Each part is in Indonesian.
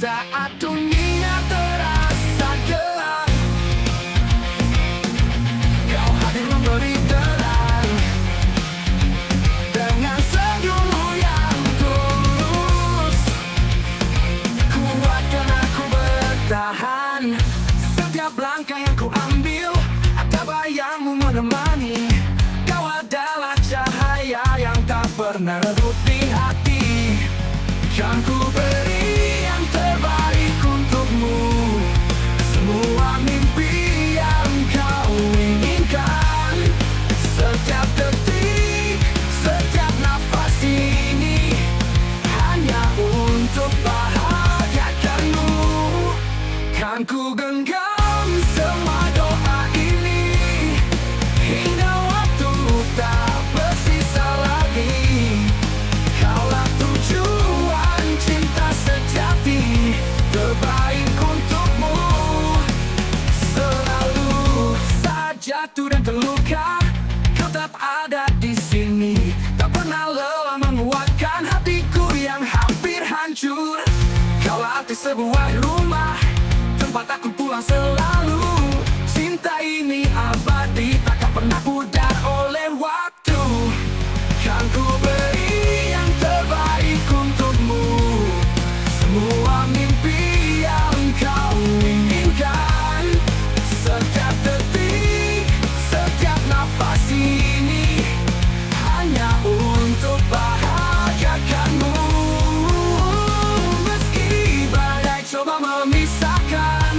Saat dunia terasa gelap, Kau hadir memberi terang dengan senyummu yang tulus. Kuatkan aku bertahan. Setiap langkah yang ku ambil, ada bayangmu menemani. Kau adalah cahaya yang tak pernah redup di hati. Kan ku beri yang terbaik untukmu, semua mimpi yang kau inginkan. Setiap detik, setiap nafas ini hanya untuk bahagiakanmu. Kan ku genggam semua doa ini hingga waktu tak bersisa lagi. Kaulah tujuan cinta sejati, terbaik untukmu. Selalu saat jatuh dan terluka, kau tetap ada di sini. Tak pernah lelah menguatkan hatiku yang hampir hancur. Kaulah arti sebuah rumah, tempat aku pulang selalu. Cinta ini abadi, takkan pernah pudar oleh waktu. Kan ku beri yang terbaik untukmu, semua mimpi yang kau inginkan. Setiap detik, setiap nafas ini hanya untuk bahagiakanmu. Meski badai coba memisahkan,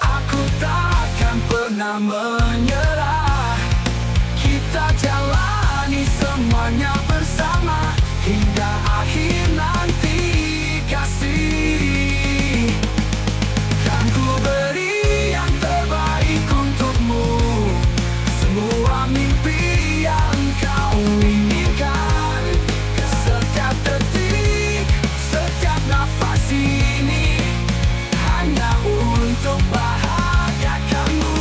aku takkan pernah menyerah. Kita jalani semuanya bersama hingga akhir nanti, kasih. Kan ku beri yang terbaik untukmu, semua mimpi yang kau inginkan. Setiap detik, setiap nafas ini hanya untuk bahagiakanmu.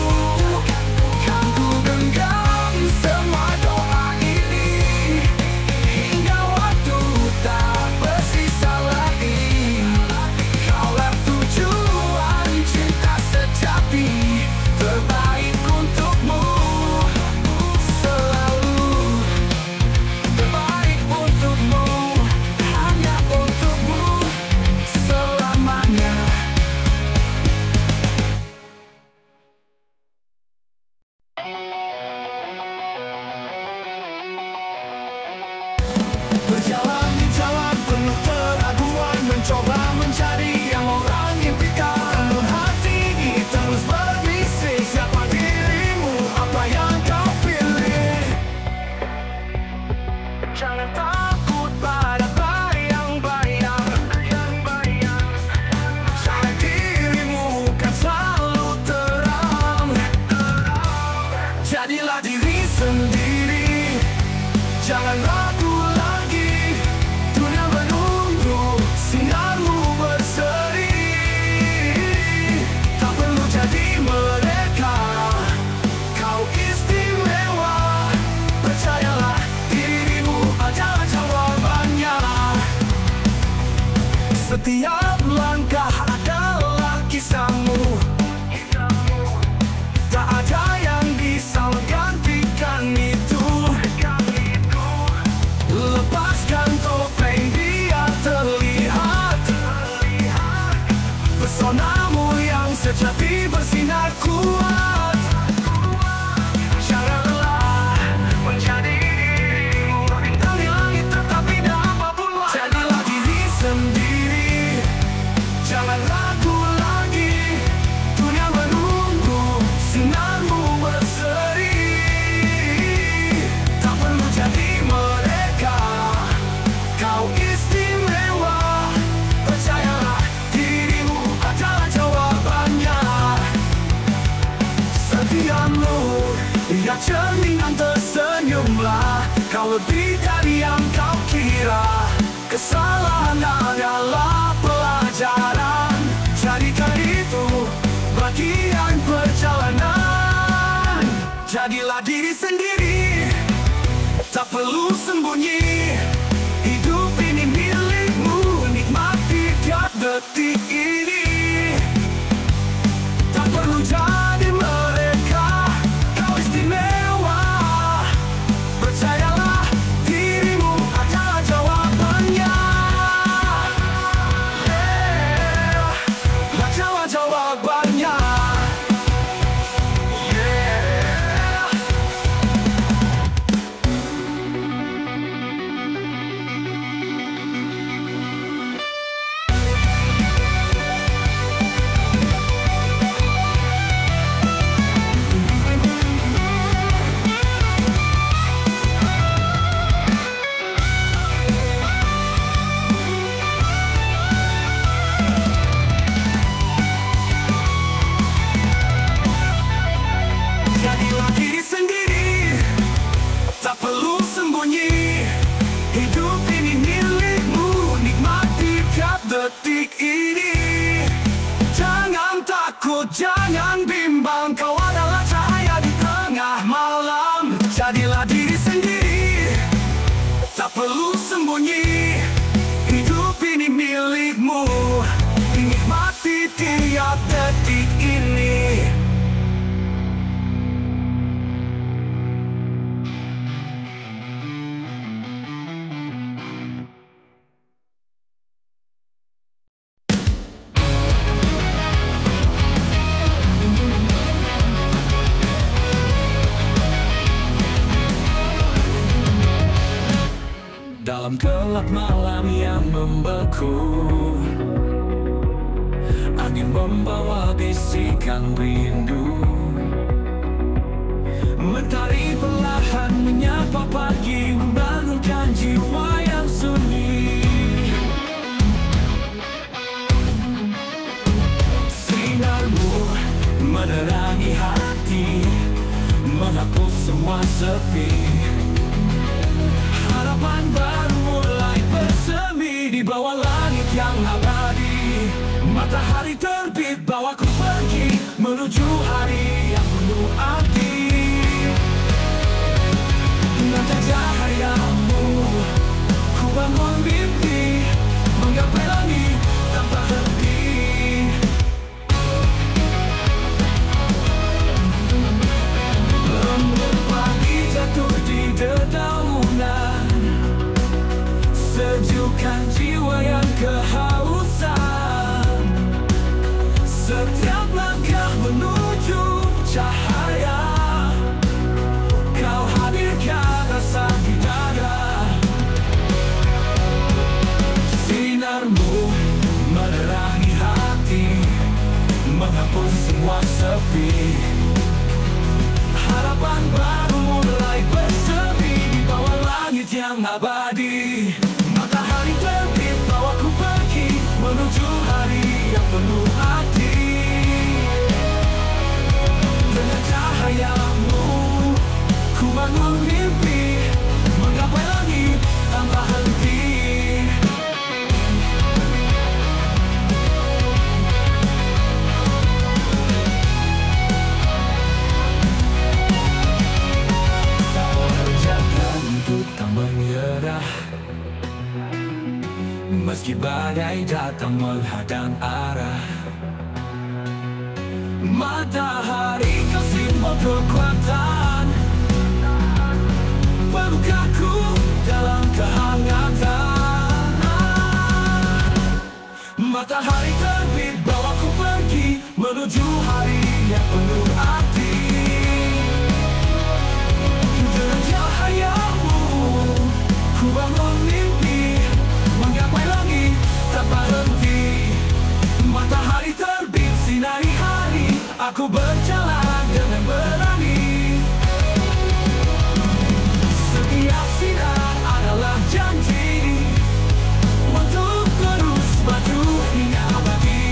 Kan ku genggam semua doa ini hingga waktu tak bersisa lagi. Kaulah tujuan cinta sejati, terbaik untukmu. Selalu terbaik untukmu, hanya untukmu selamanya. Berjalan di jalan penuh keraguan, mencoba mencari yang orang impikan. Hati ini terus berbisik, siapa dirimu, apa yang kau pilih. Jangan takut pada bayang-bayang. Cahaya dirimu kan selalu terang. Jadilah diri sendiri, jangan ragu lagi. Dunia menunggu sinarmu berseri. Tak perlu jadi mereka, kau istimewa. Percayalah dirimu, ada jawabannya. Setiap langkah adalah kisahmu. Tak ada yang bisa menggantikan itu. Lepaskan topeng biar terlihat pesonamu yang sejati bersinar kuat. Janganlah menjadi dirimu, bintang di langit tetap indah apapun. Jadilah diri sendiri, jangan ragu lagi. Dunia menunggu sinarmu berseri. Tak perlu jadi mereka, kau istimewa. Percayalah dirimu, adalah jawabannya. Setiapmu lihat cerminan, tersenyumlah. Kau lebih dari yang kau kira. Kesalahan adalah pelajaran, jadikan itu bagian perjalanan. Jadilah diri sendiri, tak perlu diri sendiri, tak perlu sembunyi. Hidup ini milikmu, nikmati tiap detik ini. Dalam gelap malam yang membeku, angin membawa bisikan rindu. Mentari perlahan menyapa pagi, membangunkan jiwa yang sunyi. Sinarmu menerangi hati, menghapus semua sepi. Harapan baru mulai bersemi di bawah langit yang abadi. Matahari terbit bawaku pergi menuju hari yang penuh arti. Dengan cahayamu ku bangun mimpi, menggapai langit tanpa henti. Lembut pagi jatuh di dedaunan, sejukkan jiwa yang kehausan. Setiap langkah menuju cahaya, kau hadirkan rasa di dada. Sinarmu menerangi hati, menghapus semua sepi. Harapan baru mulai bersemi di bawah langit yang abadi. Matahari terbit bawaku pergi menuju hari yang penuh arti. Dengan cahayamu ku bangun mimpi, menggapai langit tanpa henti. Meski badai datang menghadang arah, matahari kau simbol kekuatan, pelukaku dalam kehangatan. Matahari terbit bawaku pergi menuju hari yang penuh arti. Dengan cahayamu ku bangun mimpi, menggapai langit tanpa henti. Matahari terbit sinari hari, aku berjalan dengan berani. Setiap sinar adalah janji untuk terus maju hingga abadi.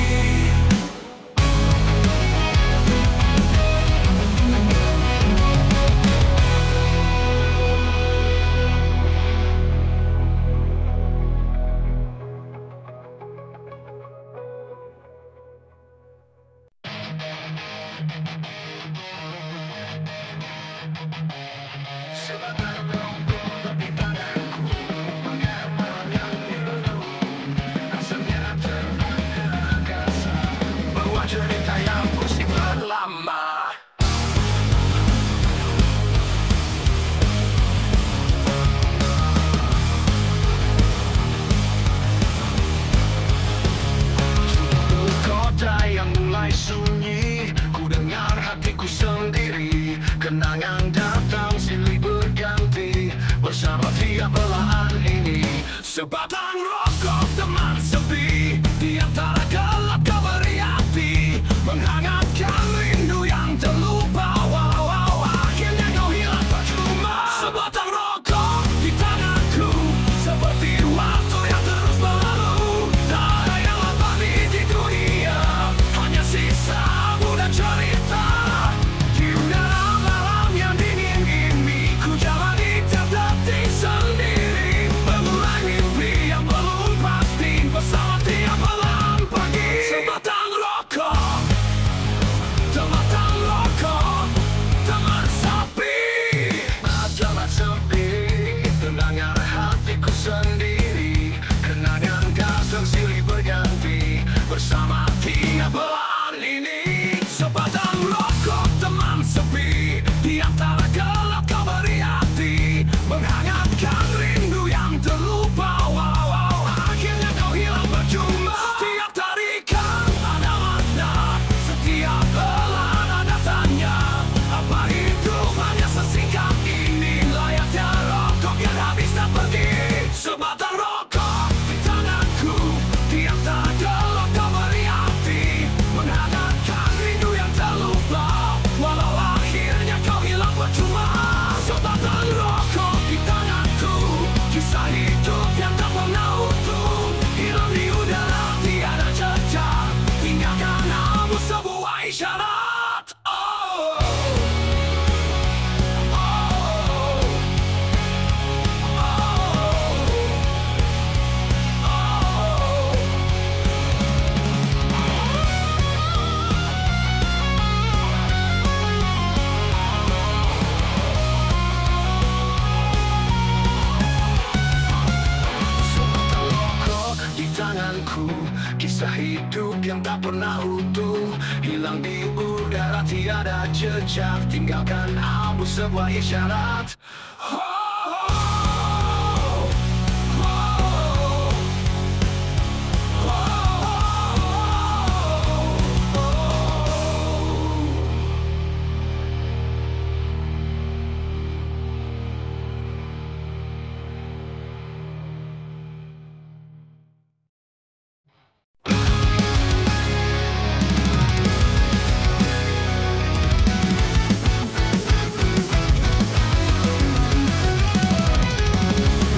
Cerita yang mesti berlama. Kota yang mulai sunyi, ku dengar hatiku sendiri. Kenangan datang silih berganti bersama tiap belahan ini. Sebatang rokok teman sepi, di antara gelap kau beri api, menghangatkan rindu yang terlupa. Walau akhirnya kau hilang percuma. Sebatang rokok di tanganku, seperti waktu yang terus berlalu. Tak ada yang abadi di dunia, hanya sisamu dan cerita. Di udara malam yang dingin ini, ku jalani tiap detik sendiri, memulai mimpi yang belum sepi, tenangnya hatiku sendiri. Kenanya engkau tersilih berganti bersama tiap belahan ini. Sebatang rokok teman sepi, di antara gelap kau beri hati, menghangatkan rindu yang terlupa. Wow, wow, akhirnya kau hilang percuma. Setiap tarikan ada makna, setiap belahan ada tanya. Apa hidup hanya sesingkat ini, layaknya rokok yang habis tak pergi. Sebatang rokok di tanganku, di antara gelap kau beri hati, menghangatkan rindu yang terlupa. Walau akhirnya kau hilang percuma. Sebatang rokok di tanganku, kisah hidup yang tak pernah utuh, hilang di udara tiada jejak, tinggalkan abu sebuah isyarat. Oh, oh, oh, sebatang rokok di tanganku, kisah hidup yang tak pernah utuh, hilang di udara tiada jejak, tinggalkan abu sebuah isyarat. Oh, oh, oh, oh, oh, oh.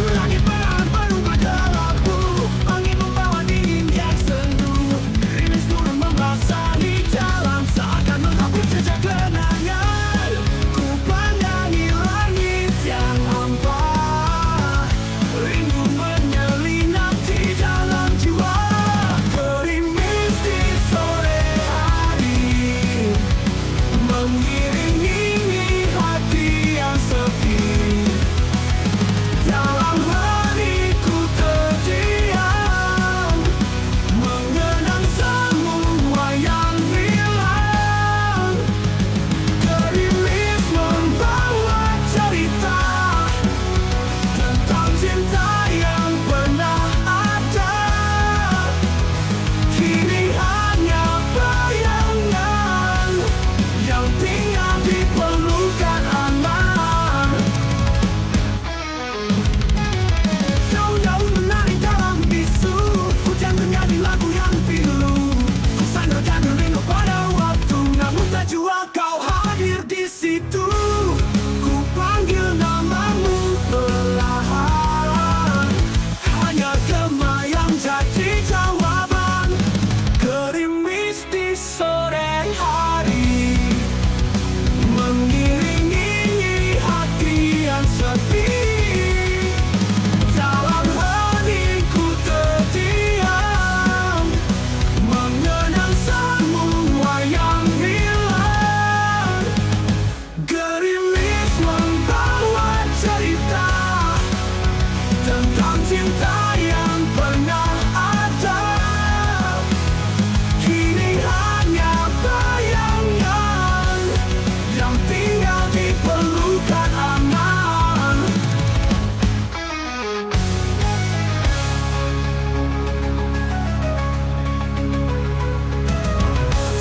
Langit perlahan berubah gelapku, angin membawa dingin yang sendu, gerimis turun membasahi jalan, seakan menghapus jejak kenangan. Ku pandangi langit yang hampa, rindu menyelinap di dalam jiwa. Gerimis di sore hari, mengiringi hati yang sepi. Dalam hatiku terdiam, mengenang semua yang hilang. Gerimis membawa cerita tentang cinta yang pernah ada, kini hanya bayangan yang tinggal di pelukan aman. Daun-daun menari dalam bisu, hujan menjadi lagu yang pilu. Ku sandarkan rindu pada waktu, namun tak jua kau hadir di situ. Ku panggil namamu perlahan, hanya gema yang jadi jawaban. Gerimis di sore hari, mengiringi hati yang sepi. Dalam hatiku terdiam, mengenang semua yang hilang. Gerimis membawa cerita tentang cinta yang pernah ada, kini hanya bayangan yang tinggal di pelukan aman.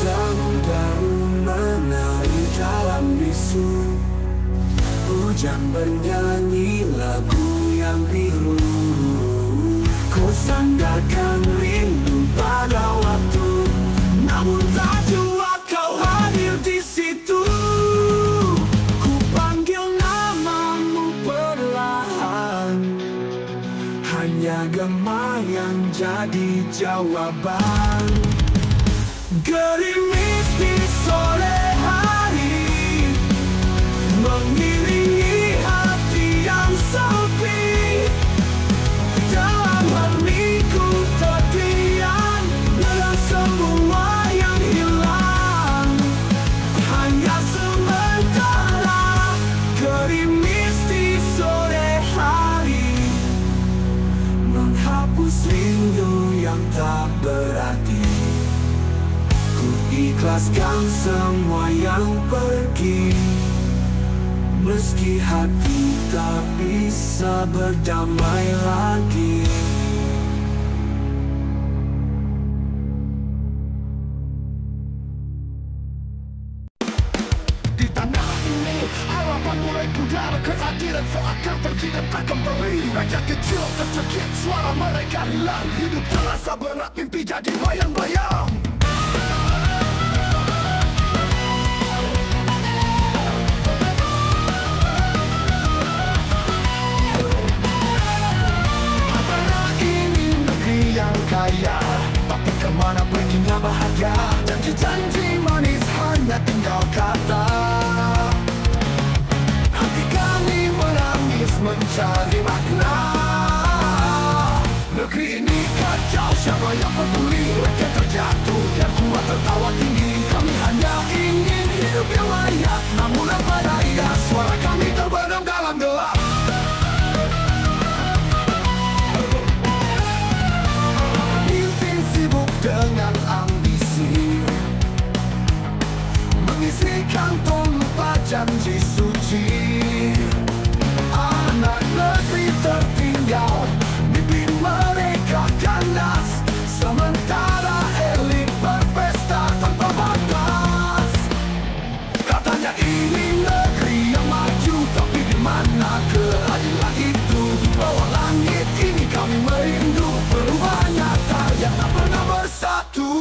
Daun-daun menari dalam bisu, hujan bernyanyi lagu yang biru. Ku sandarkan rindu pada waktu, namun tak jua kau hadir di situ. Ku panggil namamu perlahan, hanya gema yang jadi jawaban. Gerimis di sore hari, mengiringi hati yang sepi. Dalam hatiku terdiam, dengan semua yang hilang, hanya sementara. Gerimis di ikhlaskan semua yang pergi. Meski hati tak bisa berdamai lagi. Di tanah ini harapan mulai pudar, keadilan seakan pergi dan tak kembali. Rakyat kecil tercekik, suara mereka hilang. Hidup terasa berat, mimpi jadi bayang-bayang. Kaya, tapi kemana perginya bahagia? Janji-janji manis hanya tinggal kata. Hati kami menangis mencari makna. Negeri ini kacau, siapa yang peduli? Rakyat terjatuh, yang kuat tertawa tinggi. Kami hanya ingin hidup yang layak, namun apa daya, suara kami terbenam dalam gelap. Dengan ambisi mengisi kantong lupa janji suci. Anak negeri tertinggal, mimpi mereka kandas, sementara elit berpesta tanpa batas. Katanya ini negeri yang maju, tapi di mana keadilan itu? Di bawah langit ini kami merindu perubahan nyata yang tak pernah bersatu.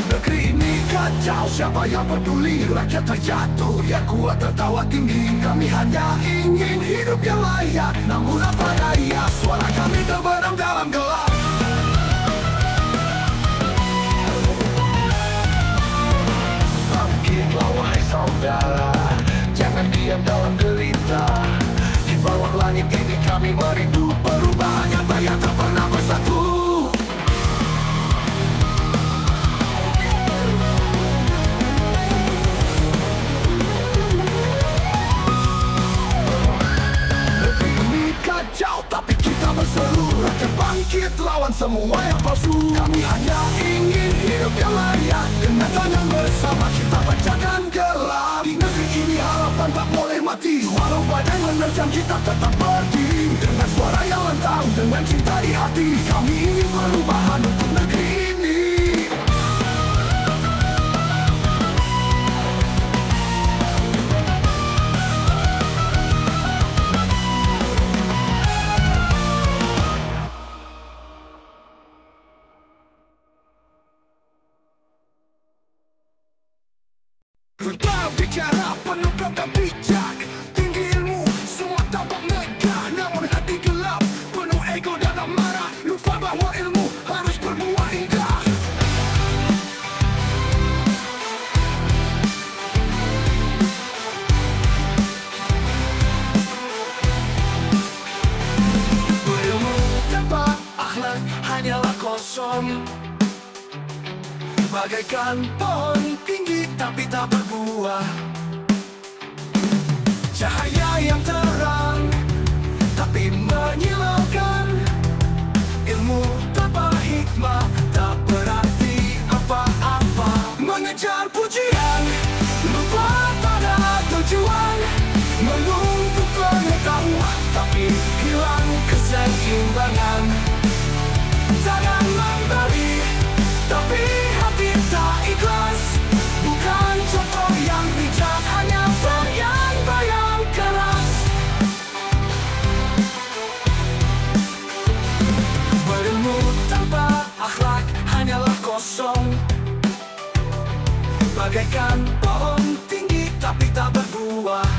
Negeri ini kacau, siapa yang peduli? Rakyat terjatuh, yang kuat tertawa tinggi. Kami hanya ingin hidup yang layak, namun apa daya, suara kami terbenam dalam gelap. Wahai saudara, jangan diam dalam derita. Di bawah langit ini kami merindu perubahan nyata yang tak pernah bersatu. Negeri ini kacau, tapi kita berseru. Rakyat bangkit lawan semua yang palsu. Kami hanya ingin hidup yang layak, dengan tangan bersama kita pecahkan gelap. Di negeri ini harapan tak boleh mati, walau badai menerjang kita tetap berdiri. Dengan suara yang lantang, dengan cinta di hati, kami ingin perubahan untuk negeri ini. Berbicara penuh kata bijak, tinggi ilmu, semua tampak megah, namun hati gelap, penuh ego dan amarah. Lupa bahwa ilmu harus berbuah indah. Berilmu tanpa akhlak hanyalah kosong, bagaikan pohon tinggi tapi tak berbuah. Cahaya yang terang tapi menyilaukan. Ilmu tanpa hikmah tak berarti apa-apa. Mengejar pujian, lupa pada tujuan. Menuntut pengetahuan tapi hilang keseimbangan. Jangan memberi tapi hati tak ikhlas. Bukan contoh yang bijak, hanya bayang-bayang keras. Berilmu tanpa akhlak hanyalah kosong, bagaikan pohon tinggi tapi tak berbuah.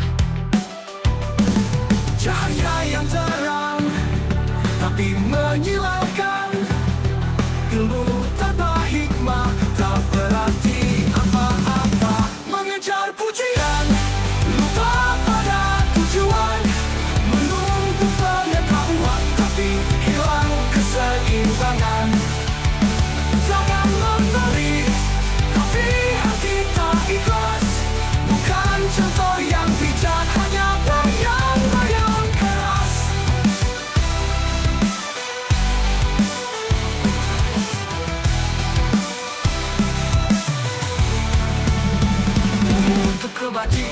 Cahaya yang terang tapi menyilaukan. Ilmu tanpa hikmah tak berarti apa-apa. Mengejar pujian, lupa pada tujuan. Menuntut pengetahuan tapi hilang keseimbangan. Jangan memberi tapi hati tak ikhlas. Bukan contoh yang bijak, hanya bayang-bayang.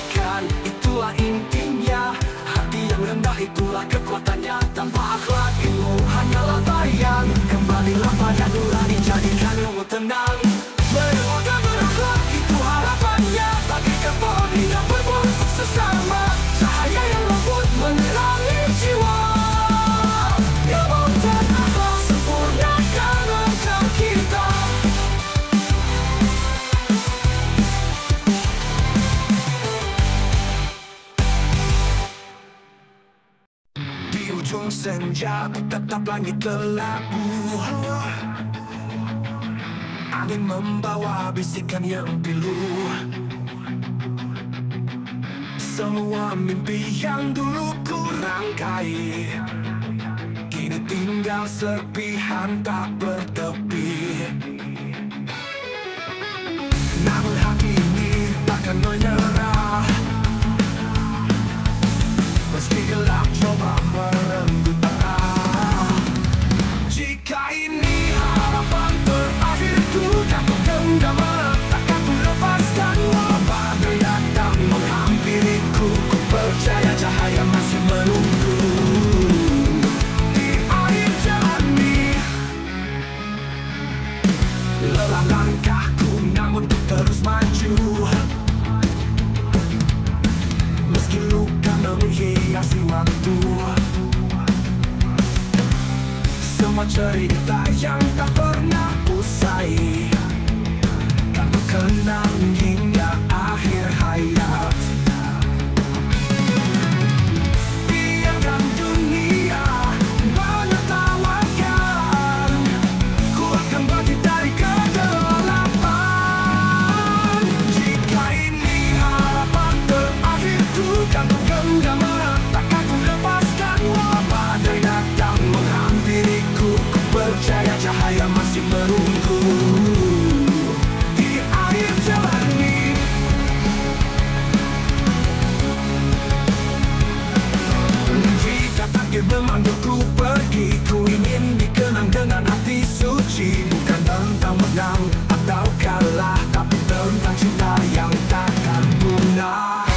kebaikan, itulah intinya. Hati yang rendah itulah kekuatannya. Tanpa akhlak ilmu hanyalah bayang. Kembalilah pada nurani, jadikan ilmu tenang. Berilmu dan berakhlak itu harapannya. Bagikan pohon yang berbuah untuk sesama. Cahaya yang lembut menerangi jiwa. Ilmu dan akhlak sempurnakan langkah kita. Di ujung senja tetap langit kelabu. Angin membawa bisikan yang pilu. Semua mimpi yang dulu ku rangkai kini tinggal serpihan tak bertepi. Namun hati ini takkan menyerah. Meski gelap coba merenggut arah. Jika ini harapan terakhirku, jatuh genggam erat takkan ku lepaskan. Badai datang menghampiriku, ku percaya cahaya masih menunggu. Di akhir jalan ini lelah langkahku, namun ku terus maju. Meski luka menghiasi waktu, semua cerita yang tak pernah usai kan ku kenang hingga akhir hayat. Biarkan dunia menertawakan, ku akan bangkit dari kegelapan. Jika ini harapan terakhirku, kan ku genggam erat takkan ku lepaskan. Badai datang menghampiriku, ku percaya cahaya masih menunggu. Di akhir jalan ini jika takdir memanggilku pergi, ku ingin dikenang dengan hati suci. Bukan tentang menang atau kalah, tapi tentang cinta yang takkan punah.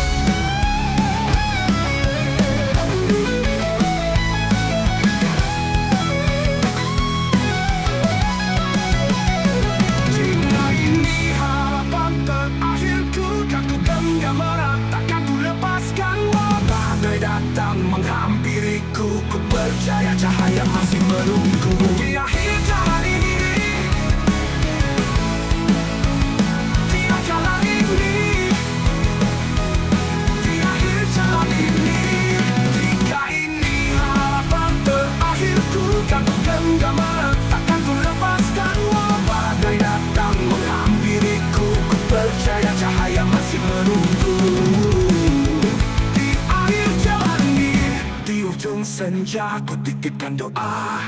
Jika ini harapan terakhirku, kan ku genggam erat takkan ku lepaskan. Badai datang menghampiriku, ku percaya cahaya masih menunggu. Di akhir jalan ini, di akhir jalan ini, di akhir jalan ini. Jika ini harapan terakhirku, kan ku genggam erat takkan ku lepaskan. Badai datang menghampiriku, ku percaya cahaya masih menunggu. Di akhir jalan ini, di ujung senja ku titipkan doa.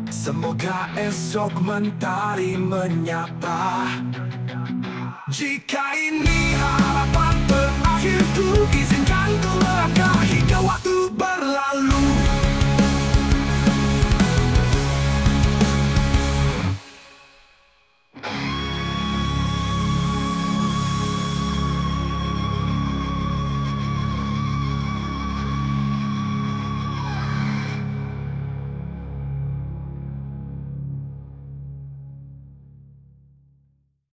Semoga esok mentari menyapa. Jika ini harapan terakhirku,